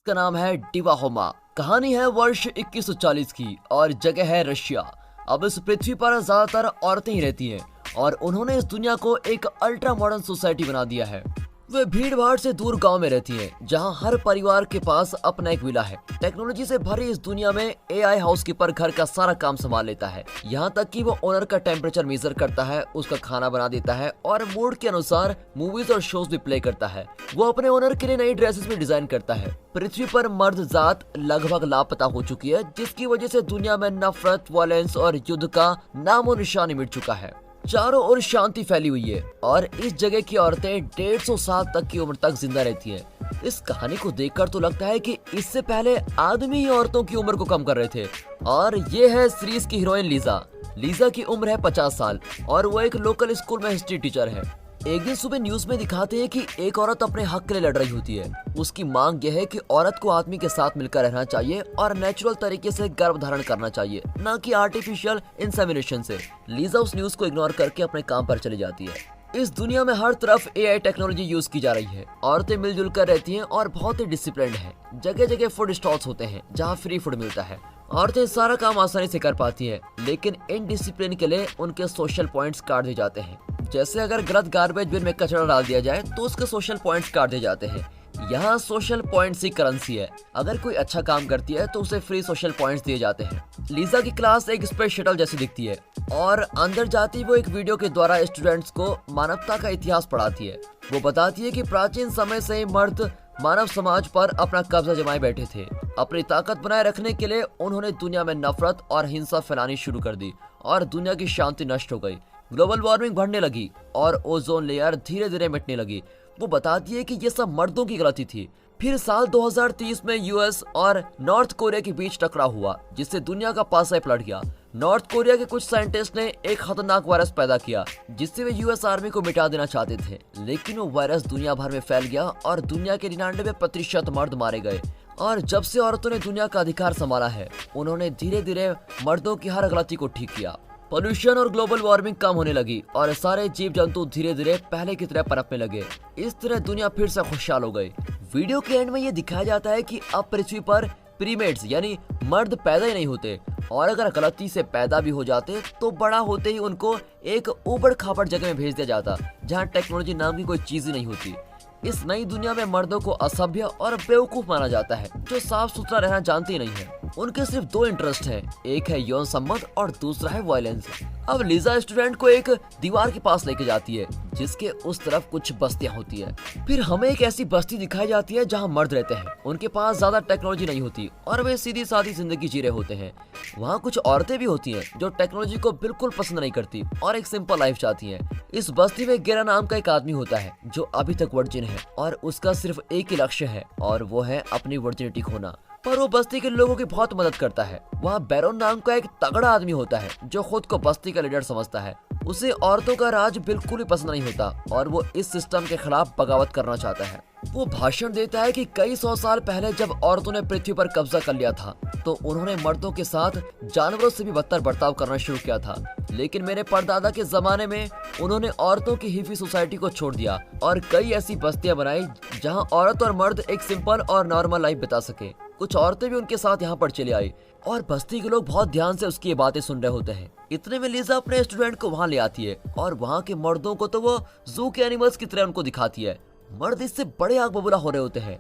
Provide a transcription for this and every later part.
का नाम है डिवाहोमा। कहानी है वर्ष 2140 की और जगह है रशिया। अब इस पृथ्वी पर ज्यादातर औरतें ही रहती हैं और उन्होंने इस दुनिया को एक अल्ट्रा मॉडर्न सोसाइटी बना दिया है। वे भीड़ भाड़ से दूर गांव में रहती हैं, जहां हर परिवार के पास अपना एक विला है। टेक्नोलॉजी से भरी इस दुनिया में एआई हाउसकीपर घर का सारा काम संभाल लेता है, यहाँ तक कि वो ओनर का टेम्परेचर मेजर करता है, उसका खाना बना देता है और मूड के अनुसार मूवीज और शोज भी प्ले करता है। वो अपने ओनर के लिए नई ड्रेसेस भी डिजाइन करता है। पृथ्वी पर मर्द जात लगभग लापता हो चुकी है, जिसकी वजह से दुनिया में नफरत, वायलेंस और युद्ध का नामो निशान मिट चुका है। चारों ओर शांति फैली हुई है और इस जगह की औरतें 150 साल तक की उम्र तक जिंदा रहती हैं। इस कहानी को देखकर तो लगता है कि इससे पहले आदमी ही औरतों की उम्र को कम कर रहे थे। और ये है सीरीज की हीरोइन लीजा। लीजा की उम्र है 50 साल और वो एक लोकल स्कूल में हिस्ट्री टीचर है। एक दिन सुबह न्यूज में दिखाते हैं कि एक औरत अपने हक के लिए लड़ रही होती है। उसकी मांग यह है कि औरत को आदमी के साथ मिलकर रहना चाहिए और नेचुरल तरीके से गर्भ धारण करना चाहिए, न कि आर्टिफिशियल इंसेमिनेशन से। लीजा उस न्यूज को इग्नोर करके अपने काम पर चली जाती है। इस दुनिया में हर तरफ एआई टेक्नोलॉजी यूज की जा रही है। औरतें मिलजुल कर रहती हैं और बहुत ही डिसिप्लिन्ड है। जगह जगह फूड स्टॉल्स होते हैं जहाँ फ्री फूड मिलता है। औरतें सारा काम आसानी से कर पाती हैं, लेकिन इनडिसिप्लिन के लिए उनके सोशल पॉइंट्स काट दिए जाते हैं। जैसे अगर गलत गार्बेज बिन में कचरा डाल दिया जाए तो उसके सोशल पॉइंट्स काट दिए जाते हैं। यहाँ सोशल पॉइंट्स ही करेंसी है। अगर कोई अच्छा काम करती है तो उसे फ्री सोशल पॉइंट्स दिए जाते हैं। लीजा की क्लास एक स्पेस शटल जैसी दिखती है और अंदर जाती वो एक वीडियो के द्वारा स्टूडेंट्स को मानवता का इतिहास पढ़ाती है। वो बताती है कि प्राचीन समय से ही मर्द मानव समाज पर अपना कब्जा जमाए बैठे थे। अपनी ताकत बनाए रखने के लिए उन्होंने दुनिया में नफरत और हिंसा फैलानी शुरू कर दी और दुनिया की शांति नष्ट हो गई। ग्लोबल वार्मिंग बढ़ने लगी और ओजोन लेयर धीरे धीरे मिटने लगी। वो बताती है कि ये सब मर्दों की गलती थी। फिर साल 2030 में यूएस और नॉर्थ कोरिया के बीच टकराव हुआ, जिससे दुनिया का पासा पलट गया। नॉर्थ कोरिया के कुछ साइंटिस्ट ने एक खतरनाक वायरस पैदा किया, जिससे वे यूएस आर्मी को मिटा देना चाहते थे। लेकिन वो वायरस दुनिया भर में फैल गया और दुनिया के 99% मर्द मारे गए। और जब से औरतों ने दुनिया का अधिकार संभाला है, उन्होंने धीरे धीरे मर्दों की हर गलती को ठीक किया। पोल्यूशन और ग्लोबल वार्मिंग कम होने लगी और सारे जीव जंतु धीरे धीरे पहले की तरह पनपने लगे। इस तरह दुनिया फिर से खुशहाल हो गई। वीडियो के एंड में ये दिखाया जाता है कि अब पृथ्वी पर प्रीमेट्स यानी मर्द पैदा ही नहीं होते, और अगर गलती से पैदा भी हो जाते तो बड़ा होते ही उनको एक ऊबड़ खाबड़ जगह में भेज दिया जाता, जहाँ टेक्नोलॉजी नाम की कोई चीज ही नहीं होती। इस नई दुनिया में मर्दों को असभ्य और बेवकूफ माना जाता है, जो साफ सुथरा रहना जानते ही नहीं है। उनके सिर्फ दो इंटरेस्ट हैं, एक है यौन संबंध और दूसरा है वायलेंस। अब लीजा स्टूडेंट को एक दीवार के पास लेके जाती है, जिसके उस तरफ कुछ बस्तियां होती है। फिर हमें एक ऐसी बस्ती दिखाई जाती है जहां मर्द रहते हैं। उनके पास ज्यादा टेक्नोलॉजी नहीं होती और वे सीधी सादी जिंदगी जी रहे होते हैं। वहाँ कुछ औरतें भी होती हैं जो टेक्नोलॉजी को बिल्कुल पसंद नहीं करती और एक सिंपल लाइफ चाहती हैं। इस बस्ती में गेरा नाम का एक आदमी होता है जो अभी तक वर्जिन है और उसका सिर्फ एक ही लक्ष्य है, और वो है अपनी वर्जिनिटी खोना। पर वो बस्ती के लोगों की बहुत मदद करता है। वहाँ बैरोन नाम का एक तगड़ा आदमी होता है जो खुद को बस्ती का लीडर समझता है। उसे औरतों का राज बिल्कुल भी पसंद नहीं होता और वो इस सिस्टम के खिलाफ बगावत करना चाहता है। वो भाषण देता है कि कई 100 साल पहले जब औरतों ने पृथ्वी पर कब्जा कर लिया था तो उन्होंने मर्दों के साथ जानवरों से भी बदतर बर्ताव करना शुरू किया था। लेकिन मेरे परदादा के जमाने में उन्होंने औरतों की हिफी सोसाइटी को छोड़ दिया और कई ऐसी बस्तियां बनाई जहां औरत और मर्द एक सिंपल और नॉर्मल लाइफ बिता सके। कुछ औरतें भी उनके साथ यहाँ पर चली आई और बस्ती के लोग बहुत ध्यान से उसकी ये बातें सुन रहे होते हैं। इतने में लीजा अपने स्टूडेंट को वहाँ ले आती है और वहाँ के मर्दों को तो वो जू के एनिमल्स की तरह उनको दिखाती है। मर्द इससे बड़े आग बबूला हो रहे होते हैं।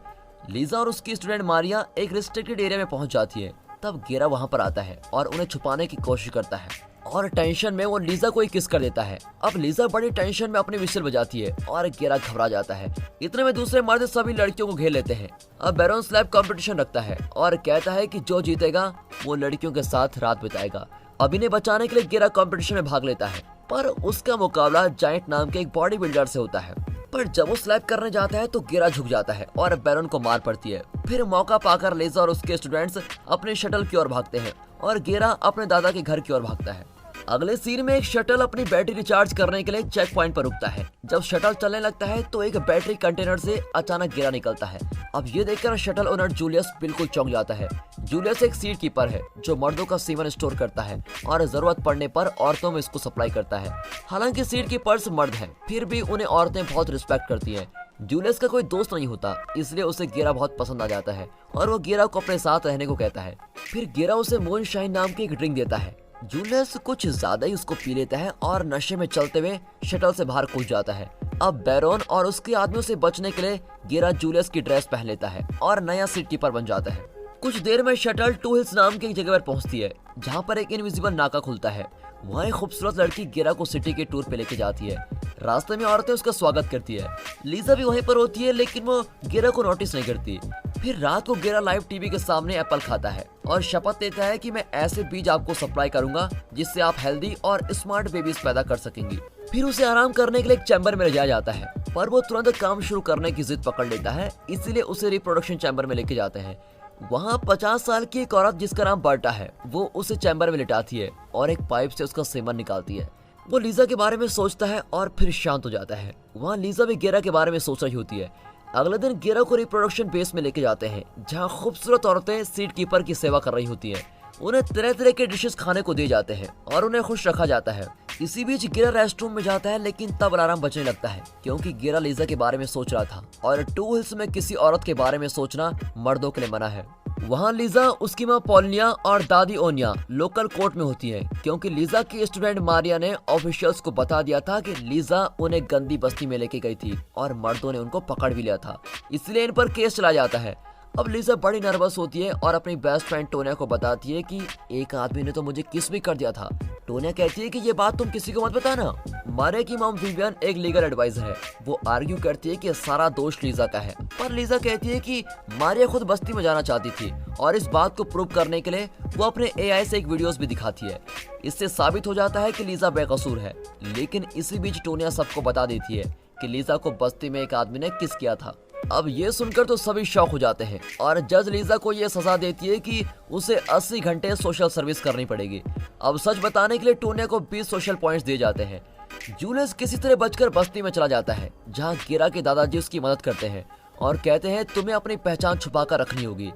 लीजा और उसकी स्टूडेंट मारिया एक रिस्ट्रिक्टेड एरिया में पहुंच जाती है। तब गेरा वहाँ पर आता है और उन्हें छुपाने की कोशिश करता है और टेंशन में वो लीजा को ही किस कर देता है। अब लीजा बड़ी टेंशन में अपनी विशल बजाती है और गेरा घबरा जाता है। इतने में दूसरे मर्द सभी लड़कियों को घेर लेते हैं। अब बैरोन स्लैब कंपटीशन रखता है और कहता है कि जो जीतेगा वो लड़कियों के साथ रात बिताएगा। अब इन्हें बचाने के लिए गेरा कंपटीशन में भाग लेता है, पर उसका मुकाबला जायंट नाम के एक बॉडी बिल्डर से होता है। पर जब वो स्लैप करने जाता है तो गेरा झुक जाता है और बैरोन को मार पड़ती है। फिर मौका पाकर लीजा और उसके स्टूडेंट्स अपने शटल की ओर भागते हैं और गेरा अपने दादा के घर की ओर भागता है। अगले सीन में एक शटल अपनी बैटरी रिचार्ज करने के लिए चेक पॉइंट पर रुकता है। जब शटल चलने लगता है तो एक बैटरी कंटेनर से अचानक गिरा निकलता है। अब ये देखकर शटल ओनर जूलियस बिल्कुल चौंक जाता है। जूलियस एक सीड कीपर है जो मर्दों का सीमन स्टोर करता है और जरूरत पड़ने पर औरतों में इसको सप्लाई करता है। हालांकि सीड कीपर्स मर्द हैं, फिर भी उन्हें औरतें बहुत रिस्पेक्ट करती हैं। जूलियस का कोई दोस्त नहीं होता, इसलिए उसे गेरा बहुत पसंद आ जाता है और वो गेरा को अपने साथ रहने को कहता है। फिर गेरा उसे मूनशाइन नाम की एक ड्रिंक देता है। जूलियस कुछ ज्यादा ही उसको पी लेता है और नशे में चलते हुए शटल से बाहर कूद जाता है। अब बैरोन और उसके आदमियों से बचने के लिए गेरा जूलियस की ड्रेस पहन लेता है और नया सीट कीपर बन जाता है। कुछ देर में शटल टू हिल्स नाम की एक जगह पर पहुंचती है, जहां पर एक इनविजिबल नाका खुलता है। वहाँ एक खूबसूरत लड़की गेरा को सिटी के टूर पे लेके जाती है। रास्ते में औरतें उसका स्वागत करती है। लीजा भी वहीं पर होती है, लेकिन वो गेरा को नोटिस नहीं करती। फिर रात को गेरा लाइव टीवी के सामने एप्पल खाता है और शपथ लेता है कि मैं ऐसे बीज आपको सप्लाई करूंगा जिससे आप हेल्दी और स्मार्ट बेबीज पैदा कर सकेंगी। फिर उसे आराम करने के लिए एक चैम्बर में ले जाया जाता है, पर वो तुरंत काम शुरू करने की जिद पकड़ लेता है, इसीलिए उसे रिप्रोडक्शन चैम्बर में लेके जाते हैं। वहाँ 50 साल की एक औरत जिसका नाम बर्टा है, वो उसे चैम्बर में लिटाती है और एक पाइप से उसका सेमन निकालती है। वो लीजा के बारे में सोचता है और फिर शांत हो जाता है। वहाँ लीजा भी गेरा के बारे में सोच रही होती है। अगले दिन गेरा को रिप्रोडक्शन बेस में लेके जाते हैं, जहाँ खूबसूरत औरतें सीट कीपर की सेवा कर रही होती हैं। उन्हें तरह तरह के डिशेस खाने को दिए जाते हैं और उन्हें खुश रखा जाता है। इसी बीच गेरा रेस्टरूम में जाता है, लेकिन तब अलार्म बजने लगता है क्योंकि गेरा लीजा के बारे में सोच रहा था और टू हिल्स में किसी औरत के बारे में सोचना मर्दों के लिए मना है। वहाँ लीजा, उसकी माँ पॉलिनिया और दादी ओनिया लोकल कोर्ट में होती है, क्योंकि लीजा की स्टूडेंट मारिया ने ऑफिशियल्स को बता दिया था कि लीजा उन्हें गंदी बस्ती में लेके गई थी और मर्दों ने उनको पकड़ भी लिया था, इसलिए इन पर केस चला जाता है। अब लीजा बड़ी नर्वस होती है और अपनी बेस्ट फ्रेंड टोनिया को बताती है कि एक आदमी ने तो मुझे किस भी कर दिया था। टोनिया कहती है कि ये बात तुम किसी को मत बताना। मारिया की मॉम विवियन एक लीगल एडवाइजर है। वो आर्ग्यू करती है कि सारा दोष लीजा का है, पर लीजा कहती है कि मारिया खुद बस्ती में जाना चाहती थी और इस बात को प्रूव करने के लिए वो अपने AI से एक वीडियोस भी दिखाती है। इससे साबित हो जाता है कि लीजा बेकसूर है, लेकिन इसी बीच टोनिया सबको बता देती है कि लीजा को बस्ती में एक आदमी ने किस किया था। अब ये सुनकर तो सभी शॉक हो जाते हैं और जज लीजा को ये सजा देती है कि उसे 80 घंटे सोशल सर्विस करनी पड़ेगी। अब सच बताने के लिए टोनिया को 20 सोशल पॉइंट्स दिए जाते हैं। जूलियस किसी तरह बचकर बस्ती में चला जाता है, जहाँ गेरा के दादाजी उसकी मदद करते हैं और कहते हैं तुम्हें अपनी पहचान छुपा कर रखनी होगी।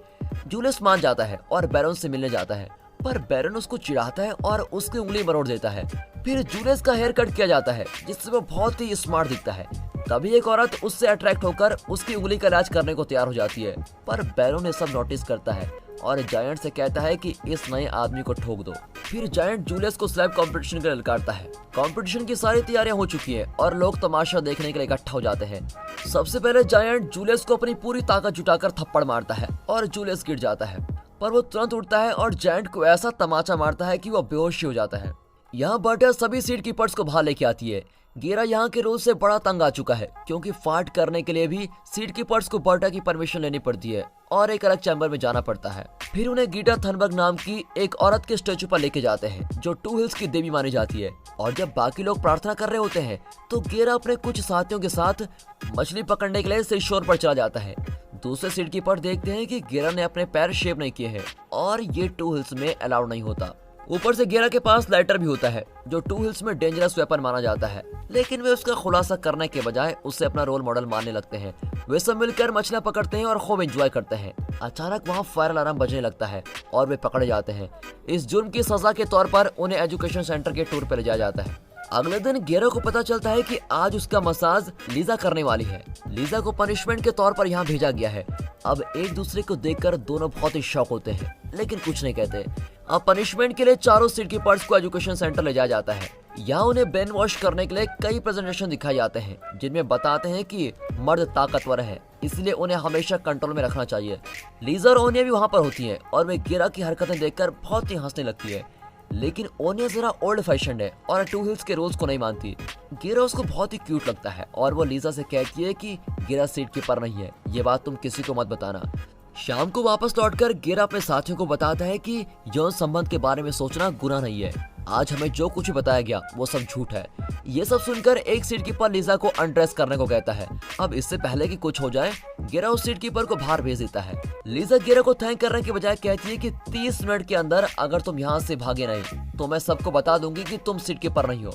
जूलियस मान जाता है और बैरन से मिलने जाता है, पर बैरन उसको चिढ़ाता है और उसकी उंगली मरोड़ देता है। फिर जूलियस का हेयर कट किया जाता है, जिससे वो बहुत ही स्मार्ट दिखता है। तभी एक औरत उससे अट्रैक्ट होकर उसकी उंगली का इलाज करने को तैयार हो जाती है, पर बैरन ने सब नोटिस करता है और जायंट से कहता है कि इस नए आदमी को ठोक दो। फिर जायंट जूलियस को स्लैब कंपटीशन के लिए ललकारता है। कंपटीशन की सारी तैयारियां हो चुकी है और लोग तमाशा देखने के लिए इकट्ठा हो जाते हैं। सबसे पहले जायंट जूलियस को अपनी पूरी ताकत जुटाकर थप्पड़ मारता है और जूलियस गिर जाता है, पर वो तुरंत उठता है और जायंट को ऐसा तमाचा मारता है कि वो बेहोश हो जाता है। यहाँ बर्टा सभी सीट कीपर्स को बाहर लेके आती है। गेरा यहाँ के रूल से बड़ा तंग आ चुका है, क्योंकि फाट करने के लिए भी सीट कीपर्स को बर्टा की परमिशन लेनी पड़ती है और एक अलग चैम्बर में जाना पड़ता है। फिर उन्हें गीटा थनबर्ग नाम की एक औरत के स्टेचू पर लेके जाते हैं, जो टू हिल्स की देवी मानी जाती है। और जब बाकी लोग प्रार्थना कर रहे होते हैं, तो गेरा अपने कुछ साथियों के साथ मछली पकड़ने के लिए सीशोर पर चला जाता है। दूसरे सीट कीपर देखते हैं कि गेरा ने अपने पैर शेव नहीं किए हैं और ये टू हिल्स में अलाउड नहीं होता। ऊपर से गेरा के पास लाइटर भी होता है, जो टू हिल्स में डेंजरस वेपन माना जाता है, लेकिन वे उसका खुलासा करने के बजाय उसे अपना रोल मॉडल मानने लगते हैं। वे सब मिलकर मछलियां पकड़ते हैं और खूब एंजॉय करते हैं। अचानक वहाँ फायर अलार्म बजने लगता है और वे पकड़े जाते हैं। इस जुर्म की सजा के तौर पर उन्हें एजुकेशन सेंटर के टूर पर ले जाया जाता है। अगले दिन गेरा को पता चलता है कि आज उसका मसाज लीजा करने वाली है। लीजा को पनिशमेंट के तौर पर यहाँ भेजा गया है। अब एक दूसरे को देखकर दोनों बहुत ही शॉक होते हैं, लेकिन कुछ नहीं कहते। अब पनिशमेंट के लिए चारों सीट कीपर्स को एजुकेशन सेंटर ले जाया जाता है। यहाँ उन्हें ब्रेन वॉश करने के लिए कई प्रेजेंटेशन दिखाए जाते हैं, जिनमें बताते हैं कि मर्द ताकतवर है, इसलिए उन्हें हमेशा कंट्रोल में रखना चाहिए। लीजा और ओनिया भी वहाँ पर होती हैं और वे गेरा की हरकतें देखकर बहुत ही हंसने लगती है, लेकिन ओनिया जरा ओल्ड फैशन है और टू हिल्स के रूल्स को नहीं मानती। गेरा उसको बहुत ही क्यूट लगता है और वो लीजा से कहती है कि गेरा सीट कीपर नहीं है, ये बात तुम किसी को मत बताना। शाम को वापस लौटकर गेरा अपने साथियों को बताता है कि यौन संबंध के बारे में सोचना गुनाह नहीं है। आज हमें जो कुछ बताया गया वो सब झूठ है। ये सब सुनकर एक सीट कीपर लीजा को अनड्रेस करने को कहता है। अब इससे पहले कि कुछ हो जाए, गेरा उस सीट कीपर को बाहर भेज देता है। लीजा गेरा को थैंक करने के बजाय कहती है कि 30 मिनट के अंदर अगर तुम यहाँ से भागे नहीं तो मैं सबको बता दूंगी कि तुम सीट कीपर नहीं हो।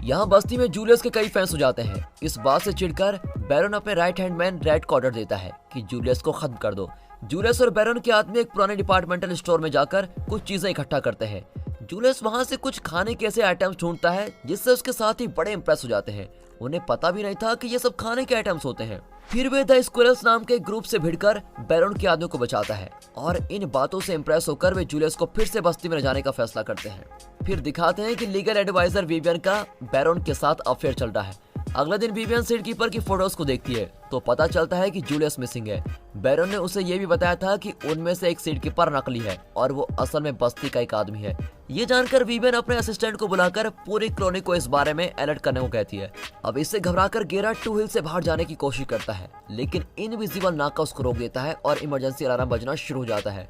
यहाँ बस्ती में जूलियस के कई फैंस हो जाते हैं। इस बात से चिढ़कर बैरन अपने राइट हैंड मैन रेड को ऑर्डर देता है कि जूलियस को खत्म कर दो। जूलियस और बैरन के आदमी एक पुराने डिपार्टमेंटल स्टोर में जाकर कुछ चीजें इकट्ठा करते हैं। जूलियस वहां से कुछ खाने के ऐसे आइटम्स ढूंढता है जिससे उसके साथी बड़े इंप्रेस हो जाते हैं। उन्हें पता भी नहीं था कि ये सब खाने के आइटम्स होते हैं। फिर वे द स्क्विरल्स नाम के ग्रुप से भिड़कर बैरन के आदमियों को बचाता है और इन बातों से इंप्रेस होकर वे जूलियस को फिर से बस्ती में ले जाने का फैसला करते हैं। फिर दिखाते हैं कि लीगल एडवाइजर विवियन का बैरन के साथ अफेयर चल रहा है। अगले दिन विवियन सीड कीपर की फोटोज को देखती है तो पता चलता है कि जूलियस मिसिंग है। बैरन ने उसे ये भी बताया था कि उनमें से एक सीड कीपर नकली है और वो असल में बस्ती का एक आदमी है। ये जानकर विवियन अपने असिस्टेंट को बुलाकर पूरी कॉलोनी को इस बारे में अलर्ट करने को कहती है। अब इससे घबराकर गेरा टू हिल से बाहर जाने की कोशिश करता है, लेकिन इनविजिबल नाका उसको रोक देता है और इमरजेंसी अलार्म बजना शुरू हो जाता है।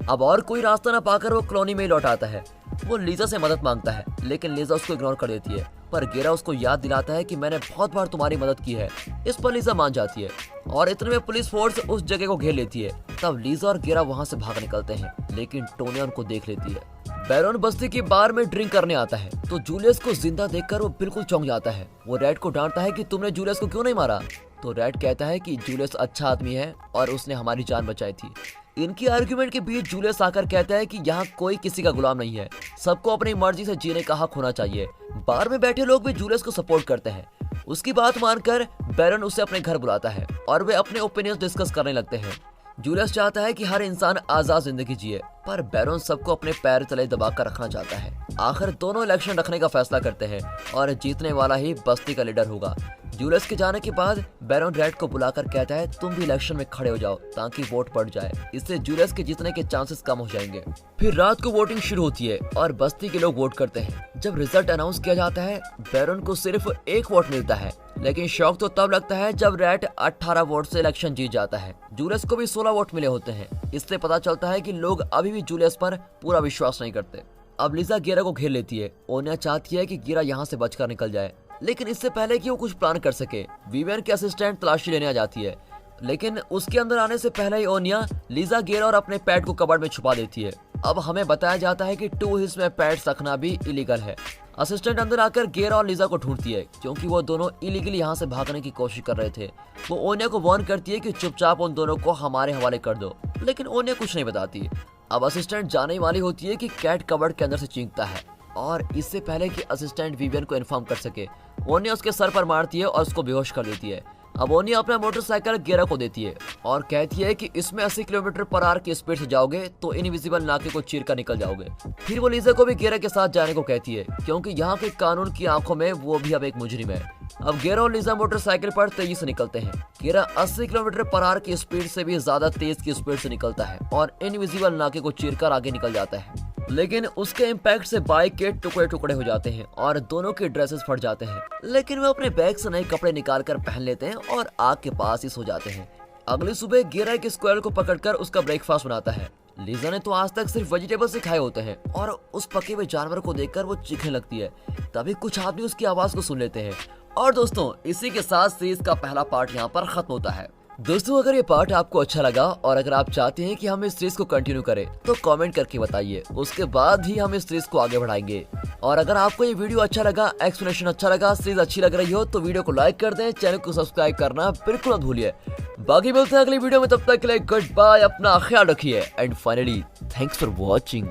अब और कोई रास्ता न पाकर वो कॉलोनी में लौट आता है। वो लीजा से मदद मांगता है, लेकिन लीजा उसको इग्नोर कर देती है, पर गेरा उसको याद दिलाता है कि मैंने बहुत बार तुम्हारी मदद की है। इस पर लीजा मान जाती है और इतने में पुलिस फोर्स उस जगह को घेर लेती है। तब लीजा और गेरा वहां से भाग निकलते हैं, लेकिन टोनिया उनको देख लेती है। बैरन बस्ती की बार में ड्रिंक करने आता है तो जूलियस को जिंदा देखकर वो बिल्कुल चौंक जाता है। वो रेड को डांटता है कि तुमने जूलियस को क्यों नहीं मारा। तो रेड कहता है कि जूलियस अच्छा आदमी है और उसने हमारी जान बचाई थी। इनकी आर्ग्यूमेंट के बीच जूलियस आकर कहता है कि यहाँ कोई किसी का गुलाम नहीं है, सबको अपनी मर्जी से जीने का हक होना चाहिए। बार में बैठे लोग भी जूलियस को सपोर्ट करते हैं। उसकी बात मानकर बैरन उसे अपने घर बुलाता है और वे अपने ओपिनियंस डिस्कस करने लगते हैं। जूलियस चाहता है कि हर इंसान आजाद जिंदगी जिए, पर बैरन सबको अपने पैर तले दबाकर रखना चाहता है। आखिर दोनों इलेक्शन रखने का फैसला करते हैं और जीतने वाला ही बस्ती का लीडर होगा। जूलियस के जाने के बाद बैरन रेड को बुलाकर कहता है तुम भी इलेक्शन में खड़े हो जाओ ताकि वोट बढ़ जाए, इससे जूलियस के जीतने के चांसेस कम हो जाएंगे। फिर रात को वोटिंग शुरू होती है और बस्ती के लोग वोट करते हैं। जब रिजल्ट अनाउंस किया जाता है बैरन को सिर्फ 1 वोट मिलता है, लेकिन शौक तो तब लगता है जब रेड 18 वोट से इलेक्शन जीत जाता है। जूलियस को भी 16 वोट मिले होते हैं। इससे पता चलता है कि लोग अभी भी जूलियस पर पूरा विश्वास नहीं करते। अब लिजा गेरा को घेर लेती है। ओनिया चाहती है कि गेरा यहाँ से बचकर निकल जाए, लेकिन इससे पहले कि वो कुछ प्लान कर सके विवियन के असिस्टेंट तलाशी लेने आ जाती है, लेकिन उसके अंदर आने से पहले ही ओनिया लिजा गेरा और अपने पेट को कबर्ड में छुपा देती है। अब हमें बताया जाता है कि टू हिल्स में पेट्स रखना भी इलीगल है। असिस्टेंट अंदर आकर गेरा और लिजा को ढूंढती है क्योंकि वो दोनों इलीगली यहाँ से भागने की कोशिश कर रहे थे। वो ओनिया को वार्न करती है कि चुपचाप उन दोनों को हमारे हवाले कर दो, लेकिन ओनिया कुछ नहीं बताती। अब असिस्टेंट जाने वाली होती है कि कैट कबर्ड के अंदर से चीखता है और इससे पहले कि असिस्टेंट विवियन को इन्फॉर्म कर सके ओनिया उसके सर पर मारती है और उसको बेहोश कर देती है। अब ओनिया अपना मोटरसाइकिल गेरा को देती है और कहती है कि इसमें 80 किलोमीटर पर आवर की स्पीड से जाओगे तो इनविजिबल नाके को चीर कर निकल जाओगे। फिर वो लिजा को भी गेरा के साथ जाने को कहती है क्योंकि यहाँ के कानून की आंखों में वो भी अब एक मुजरिम है। अब गेरा और लिजा मोटरसाइकिल पर तेजी से निकलते हैं। गेरा 80 किलोमीटर पर आवर की स्पीड से भी ज्यादा तेज की स्पीड से निकलता है और इनविजिबल नाके को चीरकर आगे निकल जाता है, लेकिन उसके इम्पैक्ट से बाइक के टुकड़े टुकड़े हो जाते हैं और दोनों के ड्रेसेस फट जाते हैं। लेकिन वे अपने बैग से नए कपड़े निकाल कर पहन लेते हैं और आग के पास ही सो जाते हैं। अगली सुबह गेरा एक स्क्वायरल को पकड़कर उसका ब्रेकफास्ट बनाता है। लिजा ने तो आज तक सिर्फ वेजिटेबल्स ही खाए होते हैं और उस पके हुए जानवर को देखकर वो चीखने लगती है। तभी कुछ आदमी उसकी आवाज को सुन लेते हैं। और दोस्तों, इसी के साथ सीरीज का पहला पार्ट यहाँ पर खत्म होता है। दोस्तों, अगर ये पार्ट आपको अच्छा लगा और अगर आप चाहते हैं कि हम इस सीरीज को कंटिन्यू करें तो कमेंट करके बताइए, उसके बाद ही हम इस सीरीज को आगे बढ़ाएंगे। और अगर आपको ये वीडियो अच्छा लगा, एक्सप्लेनेशन अच्छा लगा, सीरीज अच्छी लग रही हो तो वीडियो को लाइक कर दें, चैनल को सब्सक्राइब करना बिल्कुल मत भूलिए। बाकी मिलते हैं अगली वीडियो में, तब तक के लिए गुड बाय, अपना ख्याल रखिए and finally thanks for watching.